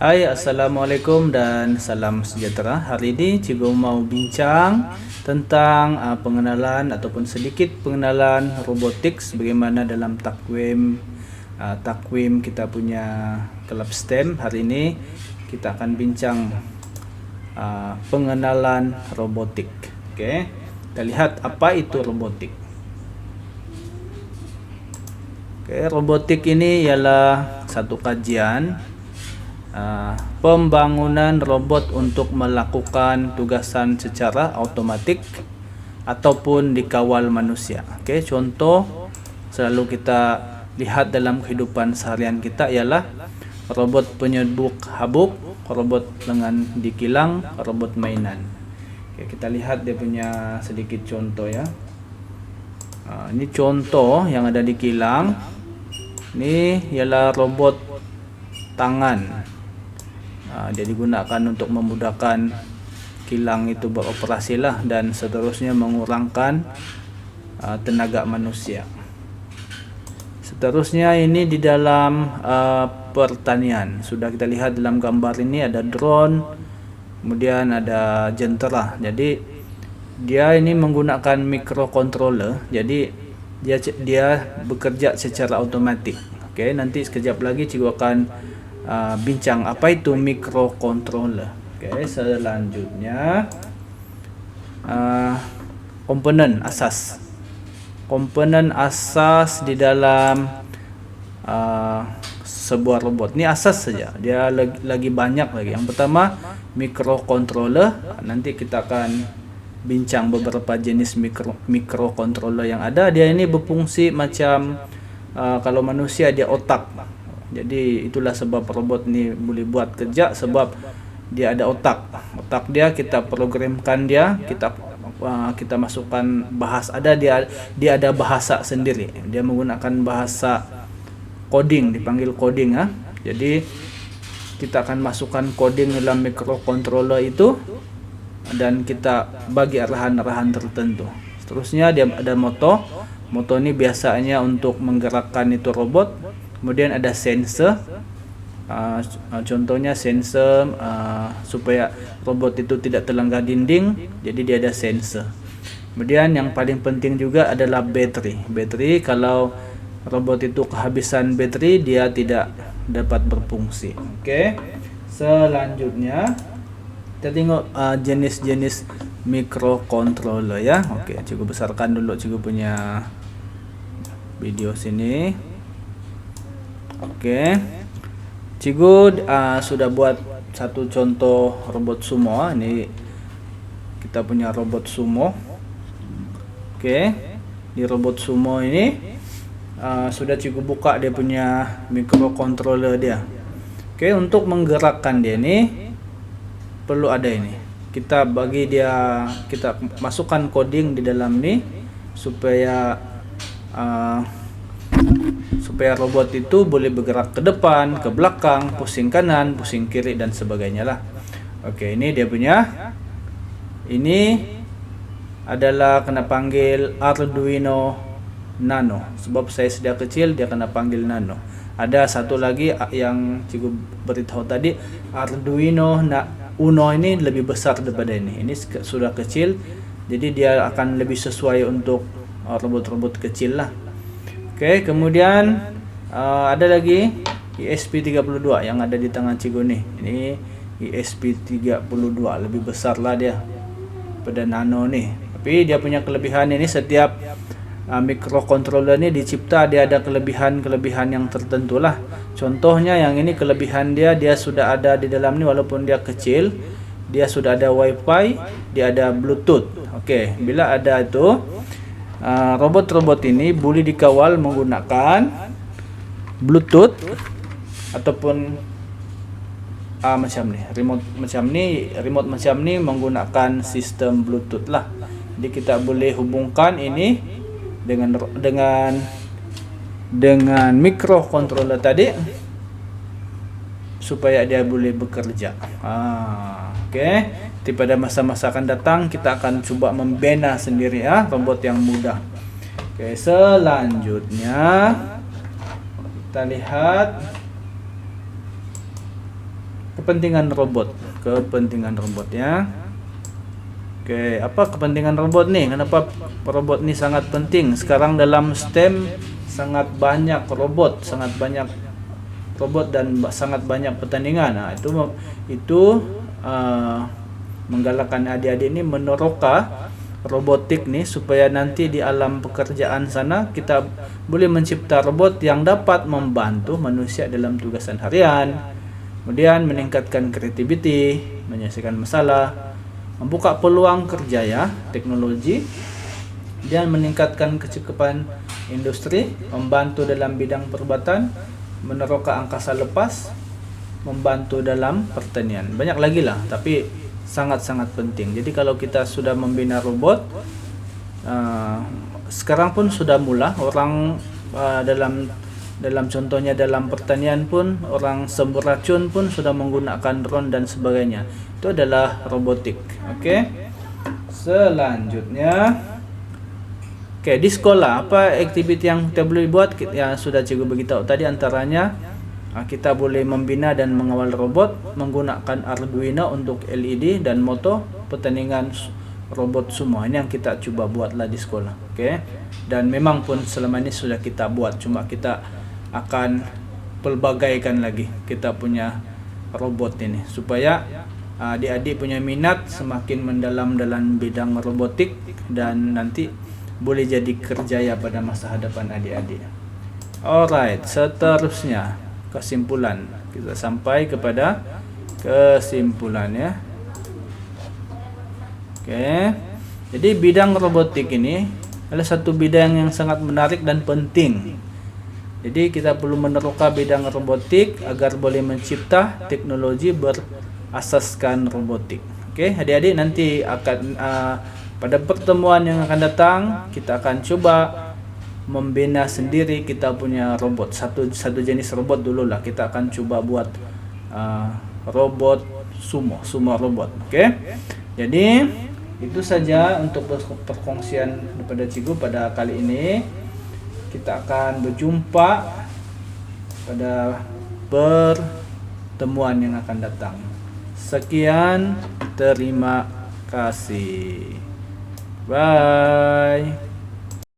Hai, assalamualaikum dan salam sejahtera. Hari ini cikgu mau bincang tentang pengenalan ataupun sedikit pengenalan robotics, bagaimana dalam takwim kita punya kelab STEM. Hari ini kita akan bincang pengenalan robotik. Oke, kita lihat apa itu robotik. Oke, robotik ini ialah satu kajian pembangunan robot untuk melakukan tugasan secara otomatik ataupun dikawal manusia. Oke, contoh selalu kita lihat dalam kehidupan seharian kita ialah robot penyebuk habuk, robot lengan dikilang, robot mainan. Oke, kita lihat dia punya sedikit contoh ya. Ini contoh yang ada di kilang. Ini ialah robot tangan. Dia digunakan untuk memudahkan kilang itu beroperasi lah, dan seterusnya mengurangkan tenaga manusia. Seterusnya ini di dalam pertanian. Sudah kita lihat dalam gambar ini ada drone, kemudian ada jentera. Jadi dia ini menggunakan microcontroller. Jadi dia bekerja secara otomatis. Oke, nanti sekejap lagi cikgu akan bincang apa itu microcontroller. Oke, selanjutnya komponen asas. Komponen asas di dalam sebuah robot. Ini asas saja. Dia lagi banyak lagi. Yang pertama microcontroller. Nanti kita akan bincang beberapa jenis microcontroller yang ada. Dia ini berfungsi macam kalau manusia dia otak. Jadi itulah sebab robot ini boleh buat kerja, sebab dia ada otak. Otak dia kita programkan dia, kita masukkan bahasa, dia ada bahasa sendiri. Dia menggunakan bahasa coding, dipanggil coding ya. Jadi kita akan masukkan coding dalam microcontroller itu dan kita bagi arahan-arahan tertentu. Seterusnya dia ada motor. Motor ini biasanya untuk menggerakkan itu robot. Kemudian ada sensor, contohnya sensor supaya robot itu tidak terlanggar dinding, jadi dia ada sensor. Kemudian yang paling penting juga adalah baterai. Baterai, kalau robot itu kehabisan baterai, dia tidak dapat berfungsi. Oke, selanjutnya kita tengok jenis-jenis microcontroller ya. Oke, cikgu besarkan dulu cikgu punya video sini. Oke, cikgu sudah buat satu contoh robot sumo. Ini kita punya robot sumo. Oke, di robot sumo ini sudah cikgu buka dia punya microcontroller dia. Oke, untuk menggerakkan dia ini perlu ada ini. Kita masukkan coding di dalam ini supaya robot itu boleh bergerak ke depan, ke belakang, pusing kanan, pusing kiri dan sebagainya lah. Oke, ini dia punya. Ini adalah kena panggil Arduino Nano. Sebab saya sejak kecil dia kena panggil Nano. Ada satu lagi yang cikgu beritahu tadi, Arduino Uno, ini lebih besar daripada ini. Ini sudah kecil, jadi dia akan lebih sesuai untuk robot-robot kecil lah. Oke, kemudian ada lagi ESP32 yang ada di tangan cikgu nih. Ini ESP32 lebih besar lah dia pada Nano nih. Tapi dia punya kelebihan ini, setiap microcontroller ini dicipta dia ada kelebihan-kelebihan yang tertentu lah. Contohnya yang ini kelebihan dia sudah ada di dalam ini, walaupun dia kecil, dia sudah ada WiFi, dia ada Bluetooth. Oke, bila ada itu robot-robot ini boleh dikawal menggunakan Bluetooth ataupun macam ni, remote macam ni menggunakan sistem Bluetooth lah. Jadi kita boleh hubungkan ini dengan microcontroller tadi supaya dia boleh bekerja. Oke. Pada masa-masa akan datang kita akan coba membina sendiri ya robot yang mudah. Oke, selanjutnya kita lihat kepentingan robot. Kepentingan robot ya. Oke, apa kepentingan robot nih? Kenapa robot ini sangat penting? Sekarang dalam STEM sangat banyak robot, dan sangat banyak pertandingan. Nah, itu menggalakkan adik-adik ini meneroka robotik nih, supaya nanti di alam pekerjaan sana kita boleh mencipta robot yang dapat membantu manusia dalam tugasan harian, kemudian meningkatkan kreativiti, menyelesaikan masalah, membuka peluang kerja ya, teknologi, dan meningkatkan kecakapan industri, membantu dalam bidang perubatan, meneroka angkasa lepas, membantu dalam pertanian. Banyak lagi lah, tapi sangat-sangat penting. Jadi kalau kita sudah membina robot, sekarang pun sudah mula orang dalam contohnya dalam pertanian pun, orang sembur racun pun sudah menggunakan drone dan sebagainya. Itu adalah robotik. Oke. Selanjutnya, oke, di sekolah apa aktiviti yang kita boleh buat? Ya sudah cikgu beritahu tadi, antaranya kita boleh membina dan mengawal robot menggunakan Arduino untuk LED dan motor, pertandingan robot semua. Ini yang kita coba buatlah di sekolah. Oke. Dan memang pun selama ini sudah kita buat, cuma kita akan pelbagaikan lagi kita punya robot ini supaya adik-adik punya minat semakin mendalam dalam bidang robotik, dan nanti boleh jadi kerjaya pada masa hadapan adik-adik. Alright, seterusnya kesimpulan. Kita sampai kepada kesimpulan ya. Oke. Jadi bidang robotik ini adalah satu bidang yang sangat menarik dan penting. Jadi kita perlu meneroka bidang robotik agar boleh mencipta teknologi berasaskan robotik. Oke, adik-adik, nanti akan pada pertemuan yang akan datang kita akan coba membina sendiri kita punya robot. Satu jenis robot dulu lah. Kita akan coba buat robot sumo robot. Oke. Jadi itu saja untuk perkongsian daripada cikgu pada kali ini. Kita akan berjumpa pada pertemuan yang akan datang. Sekian, terima kasih. Bye.